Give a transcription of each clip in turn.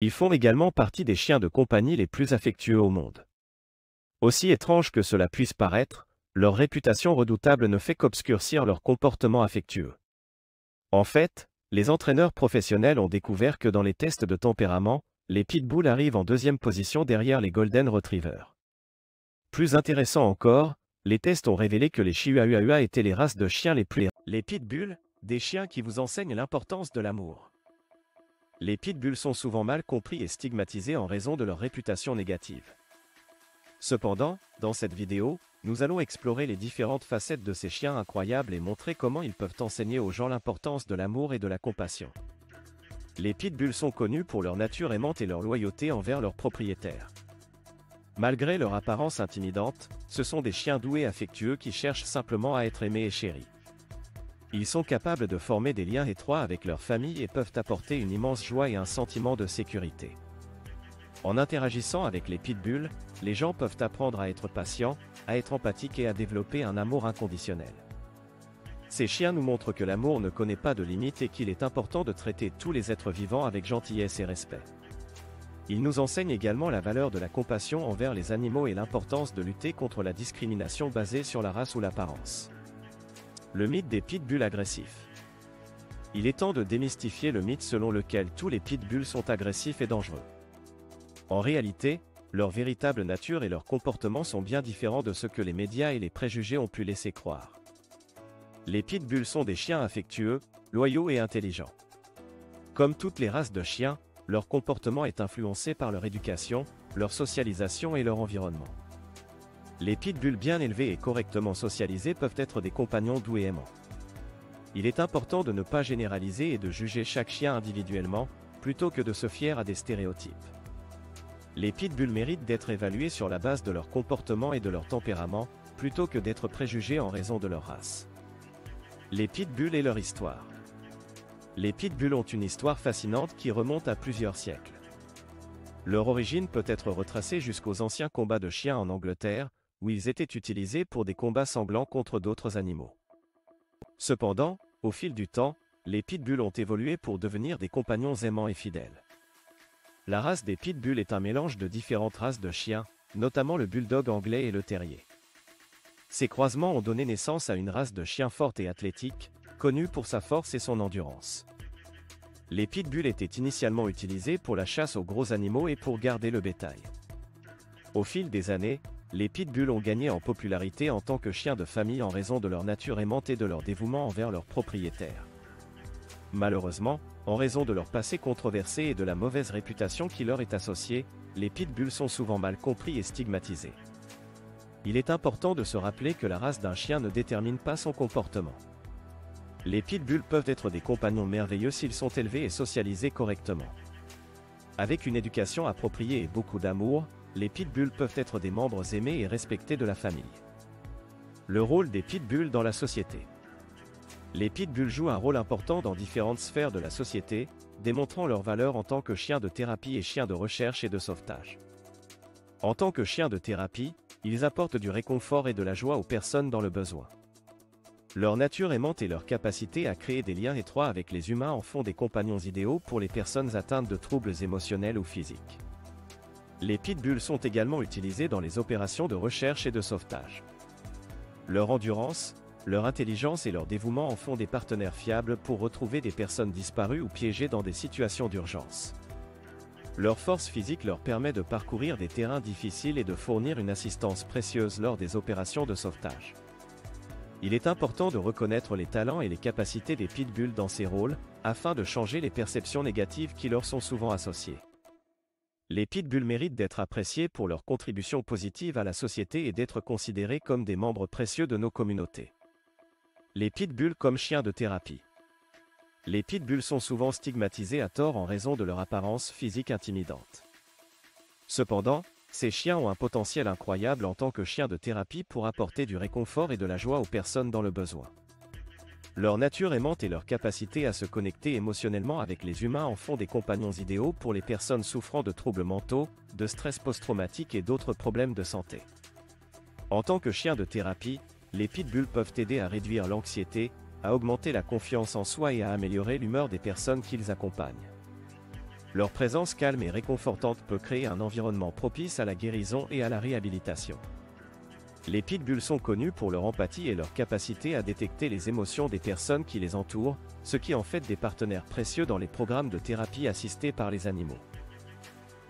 Ils font également partie des chiens de compagnie les plus affectueux au monde. Aussi étrange que cela puisse paraître, leur réputation redoutable ne fait qu'obscurcir leur comportement affectueux. En fait, les entraîneurs professionnels ont découvert que dans les tests de tempérament, les pitbulls arrivent en deuxième position derrière les golden retrievers. Plus intéressant encore, les tests ont révélé que les chihuahuas étaient les races de chiens les plus... Les pitbulls, des chiens qui vous enseignent l'importance de l'amour. Les pitbulls sont souvent mal compris et stigmatisés en raison de leur réputation négative. Cependant, dans cette vidéo, nous allons explorer les différentes facettes de ces chiens incroyables et montrer comment ils peuvent enseigner aux gens l'importance de l'amour et de la compassion. Les pitbulls sont connus pour leur nature aimante et leur loyauté envers leurs propriétaires. Malgré leur apparence intimidante, ce sont des chiens doux et affectueux qui cherchent simplement à être aimés et chéris. Ils sont capables de former des liens étroits avec leur famille et peuvent apporter une immense joie et un sentiment de sécurité. En interagissant avec les pitbulls, les gens peuvent apprendre à être patients, à être empathiques et à développer un amour inconditionnel. Ces chiens nous montrent que l'amour ne connaît pas de limites et qu'il est important de traiter tous les êtres vivants avec gentillesse et respect. Ils nous enseignent également la valeur de la compassion envers les animaux et l'importance de lutter contre la discrimination basée sur la race ou l'apparence. Le mythe des pitbulls agressifs. Il est temps de démystifier le mythe selon lequel tous les pitbulls sont agressifs et dangereux. En réalité, leur véritable nature et leur comportement sont bien différents de ce que les médias et les préjugés ont pu laisser croire. Les pitbulls sont des chiens affectueux, loyaux et intelligents. Comme toutes les races de chiens, leur comportement est influencé par leur éducation, leur socialisation et leur environnement. Les pitbulls bien élevés et correctement socialisés peuvent être des compagnons doux et aimants. Il est important de ne pas généraliser et de juger chaque chien individuellement, plutôt que de se fier à des stéréotypes. Les pitbulls méritent d'être évalués sur la base de leur comportement et de leur tempérament, plutôt que d'être préjugés en raison de leur race. Les pitbulls et leur histoire. Les pitbulls ont une histoire fascinante qui remonte à plusieurs siècles. Leur origine peut être retracée jusqu'aux anciens combats de chiens en Angleterre, où ils étaient utilisés pour des combats sanglants contre d'autres animaux. Cependant, au fil du temps, les pitbulls ont évolué pour devenir des compagnons aimants et fidèles. La race des pitbulls est un mélange de différentes races de chiens, notamment le bulldog anglais et le terrier. Ces croisements ont donné naissance à une race de chiens forte et athlétique, connue pour sa force et son endurance. Les pitbulls étaient initialement utilisés pour la chasse aux gros animaux et pour garder le bétail. Au fil des années, les pitbulls ont gagné en popularité en tant que chiens de famille en raison de leur nature aimante et de leur dévouement envers leurs propriétaires. Malheureusement, en raison de leur passé controversé et de la mauvaise réputation qui leur est associée, les pitbulls sont souvent mal compris et stigmatisés. Il est important de se rappeler que la race d'un chien ne détermine pas son comportement. Les pitbulls peuvent être des compagnons merveilleux s'ils sont élevés et socialisés correctement. Avec une éducation appropriée et beaucoup d'amour, les pitbulls peuvent être des membres aimés et respectés de la famille. Le rôle des pitbulls dans la société. Les pitbulls jouent un rôle important dans différentes sphères de la société, démontrant leur valeur en tant que chiens de thérapie et chiens de recherche et de sauvetage. En tant que chiens de thérapie, ils apportent du réconfort et de la joie aux personnes dans le besoin. Leur nature aimante et leur capacité à créer des liens étroits avec les humains en font des compagnons idéaux pour les personnes atteintes de troubles émotionnels ou physiques. Les pitbulls sont également utilisés dans les opérations de recherche et de sauvetage. Leur endurance, leur intelligence et leur dévouement en font des partenaires fiables pour retrouver des personnes disparues ou piégées dans des situations d'urgence. Leur force physique leur permet de parcourir des terrains difficiles et de fournir une assistance précieuse lors des opérations de sauvetage. Il est important de reconnaître les talents et les capacités des pitbulls dans ces rôles, afin de changer les perceptions négatives qui leur sont souvent associées. Les pitbulls méritent d'être appréciés pour leur contribution positive à la société et d'être considérés comme des membres précieux de nos communautés. Les pitbulls comme chiens de thérapie. Les pitbulls sont souvent stigmatisés à tort en raison de leur apparence physique intimidante. Cependant, ces chiens ont un potentiel incroyable en tant que chiens de thérapie pour apporter du réconfort et de la joie aux personnes dans le besoin. Leur nature aimante et leur capacité à se connecter émotionnellement avec les humains en font des compagnons idéaux pour les personnes souffrant de troubles mentaux, de stress post-traumatique et d'autres problèmes de santé. En tant que chiens de thérapie, les pitbulls peuvent aider à réduire l'anxiété, à augmenter la confiance en soi et à améliorer l'humeur des personnes qu'ils accompagnent. Leur présence calme et réconfortante peut créer un environnement propice à la guérison et à la réhabilitation. Les pitbulls sont connus pour leur empathie et leur capacité à détecter les émotions des personnes qui les entourent, ce qui en fait des partenaires précieux dans les programmes de thérapie assistée par les animaux.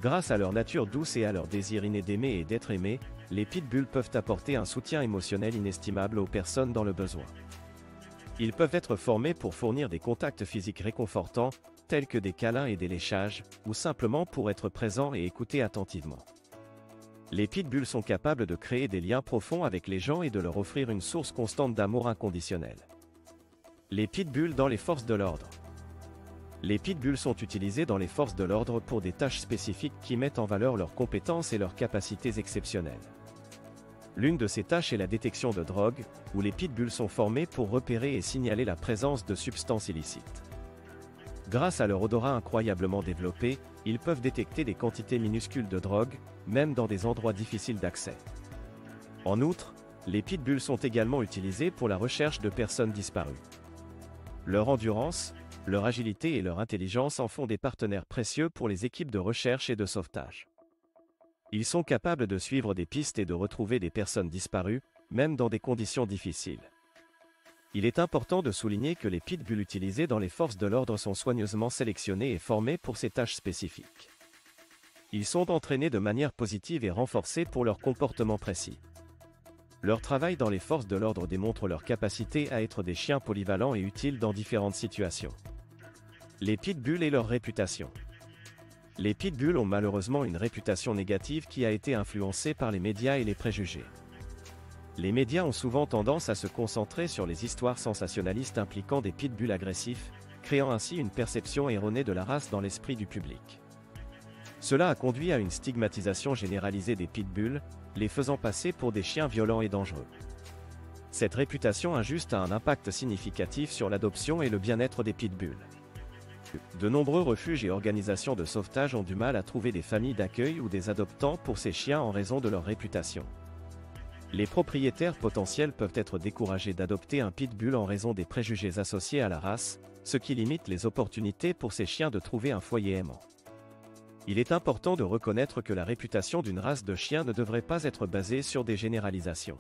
Grâce à leur nature douce et à leur désir inné d'aimer et d'être aimés, les pitbulls peuvent apporter un soutien émotionnel inestimable aux personnes dans le besoin. Ils peuvent être formés pour fournir des contacts physiques réconfortants, tels que des câlins et des léchages, ou simplement pour être présents et écouter attentivement. Les pitbulls sont capables de créer des liens profonds avec les gens et de leur offrir une source constante d'amour inconditionnel. Les pitbulls dans les forces de l'ordre. Les pitbulls sont utilisés dans les forces de l'ordre pour des tâches spécifiques qui mettent en valeur leurs compétences et leurs capacités exceptionnelles. L'une de ces tâches est la détection de drogue, où les pitbulls sont formés pour repérer et signaler la présence de substances illicites. Grâce à leur odorat incroyablement développé, ils peuvent détecter des quantités minuscules de drogue, même dans des endroits difficiles d'accès. En outre, les pitbulls sont également utilisés pour la recherche de personnes disparues. Leur endurance, leur agilité et leur intelligence en font des partenaires précieux pour les équipes de recherche et de sauvetage. Ils sont capables de suivre des pistes et de retrouver des personnes disparues, même dans des conditions difficiles. Il est important de souligner que les pitbulls utilisés dans les forces de l'ordre sont soigneusement sélectionnés et formés pour ces tâches spécifiques. Ils sont entraînés de manière positive et renforcés pour leur comportement précis. Leur travail dans les forces de l'ordre démontre leur capacité à être des chiens polyvalents et utiles dans différentes situations. Les pitbulls et leur réputation. Les pitbulls ont malheureusement une réputation négative qui a été influencée par les médias et les préjugés. Les médias ont souvent tendance à se concentrer sur les histoires sensationnalistes impliquant des pitbulls agressifs, créant ainsi une perception erronée de la race dans l'esprit du public. Cela a conduit à une stigmatisation généralisée des pitbulls, les faisant passer pour des chiens violents et dangereux. Cette réputation injuste a un impact significatif sur l'adoption et le bien-être des pitbulls. De nombreux refuges et organisations de sauvetage ont du mal à trouver des familles d'accueil ou des adoptants pour ces chiens en raison de leur réputation. Les propriétaires potentiels peuvent être découragés d'adopter un pitbull en raison des préjugés associés à la race, ce qui limite les opportunités pour ces chiens de trouver un foyer aimant. Il est important de reconnaître que la réputation d'une race de chien ne devrait pas être basée sur des généralisations.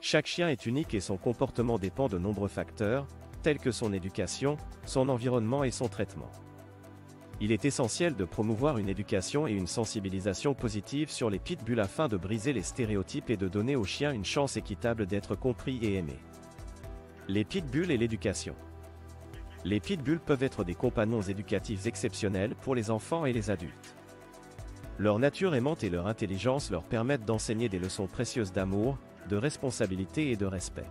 Chaque chien est unique et son comportement dépend de nombreux facteurs, tels que son éducation, son environnement et son traitement. Il est essentiel de promouvoir une éducation et une sensibilisation positive sur les pitbulls afin de briser les stéréotypes et de donner aux chiens une chance équitable d'être compris et aimés. Les pitbulls et l'éducation. Les pitbulls peuvent être des compagnons éducatifs exceptionnels pour les enfants et les adultes. Leur nature aimante et leur intelligence leur permettent d'enseigner des leçons précieuses d'amour, de responsabilité et de respect.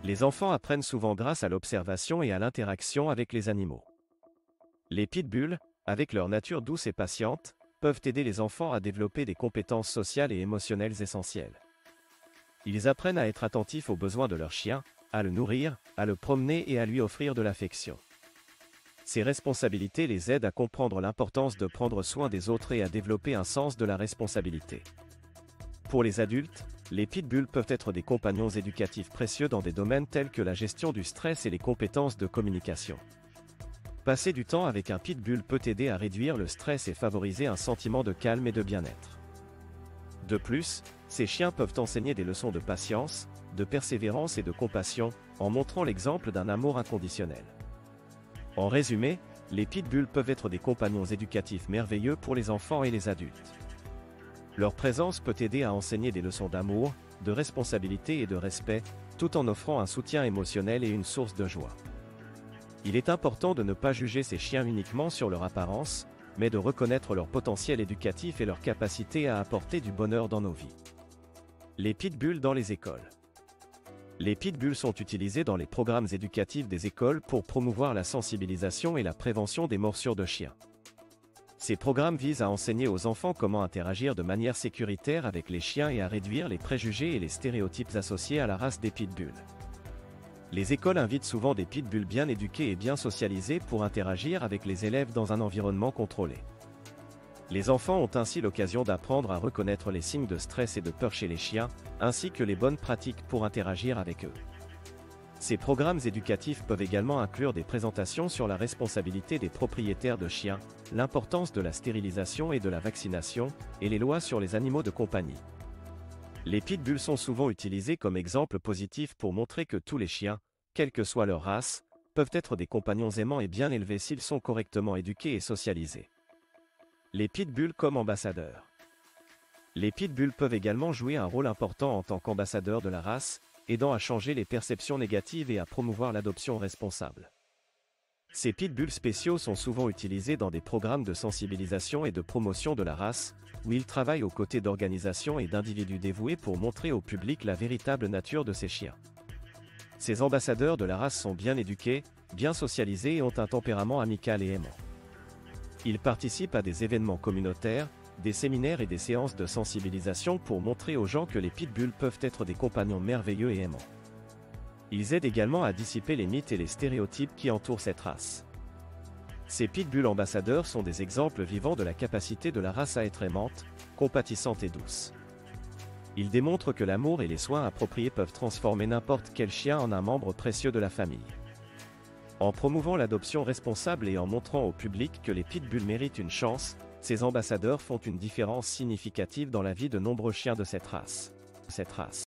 Les enfants apprennent souvent grâce à l'observation et à l'interaction avec les animaux. Les pitbulls, avec leur nature douce et patiente, peuvent aider les enfants à développer des compétences sociales et émotionnelles essentielles. Ils apprennent à être attentifs aux besoins de leur chien, à le nourrir, à le promener et à lui offrir de l'affection. Ces responsabilités les aident à comprendre l'importance de prendre soin des autres et à développer un sens de la responsabilité. Pour les adultes, les pitbulls peuvent être des compagnons éducatifs précieux dans des domaines tels que la gestion du stress et les compétences de communication. Passer du temps avec un pitbull peut aider à réduire le stress et favoriser un sentiment de calme et de bien-être. De plus, ces chiens peuvent enseigner des leçons de patience, de persévérance et de compassion, en montrant l'exemple d'un amour inconditionnel. En résumé, les pitbulls peuvent être des compagnons éducatifs merveilleux pour les enfants et les adultes. Leur présence peut aider à enseigner des leçons d'amour, de responsabilité et de respect, tout en offrant un soutien émotionnel et une source de joie. Il est important de ne pas juger ces chiens uniquement sur leur apparence, mais de reconnaître leur potentiel éducatif et leur capacité à apporter du bonheur dans nos vies. Les pitbulls dans les écoles. Les pitbulls sont utilisés dans les programmes éducatifs des écoles pour promouvoir la sensibilisation et la prévention des morsures de chiens. Ces programmes visent à enseigner aux enfants comment interagir de manière sécuritaire avec les chiens et à réduire les préjugés et les stéréotypes associés à la race des pitbulls. Les écoles invitent souvent des pitbulls bien éduqués et bien socialisés pour interagir avec les élèves dans un environnement contrôlé. Les enfants ont ainsi l'occasion d'apprendre à reconnaître les signes de stress et de peur chez les chiens, ainsi que les bonnes pratiques pour interagir avec eux. Ces programmes éducatifs peuvent également inclure des présentations sur la responsabilité des propriétaires de chiens, l'importance de la stérilisation et de la vaccination, et les lois sur les animaux de compagnie. Les pitbulls sont souvent utilisés comme exemple positif pour montrer que tous les chiens, quelle que soit leur race, peuvent être des compagnons aimants et bien élevés s'ils sont correctement éduqués et socialisés. Les pitbulls comme ambassadeurs. Les pitbulls peuvent également jouer un rôle important en tant qu'ambassadeurs de la race, aidant à changer les perceptions négatives et à promouvoir l'adoption responsable. Ces pitbulls spéciaux sont souvent utilisés dans des programmes de sensibilisation et de promotion de la race, où ils travaillent aux côtés d'organisations et d'individus dévoués pour montrer au public la véritable nature de ces chiens. Ces ambassadeurs de la race sont bien éduqués, bien socialisés et ont un tempérament amical et aimant. Ils participent à des événements communautaires, des séminaires et des séances de sensibilisation pour montrer aux gens que les pitbulls peuvent être des compagnons merveilleux et aimants. Ils aident également à dissiper les mythes et les stéréotypes qui entourent cette race. Ces pitbulls ambassadeurs sont des exemples vivants de la capacité de la race à être aimante, compatissante et douce. Ils démontrent que l'amour et les soins appropriés peuvent transformer n'importe quel chien en un membre précieux de la famille. En promouvant l'adoption responsable et en montrant au public que les pitbulls méritent une chance, ces ambassadeurs font une différence significative dans la vie de nombreux chiens de cette race.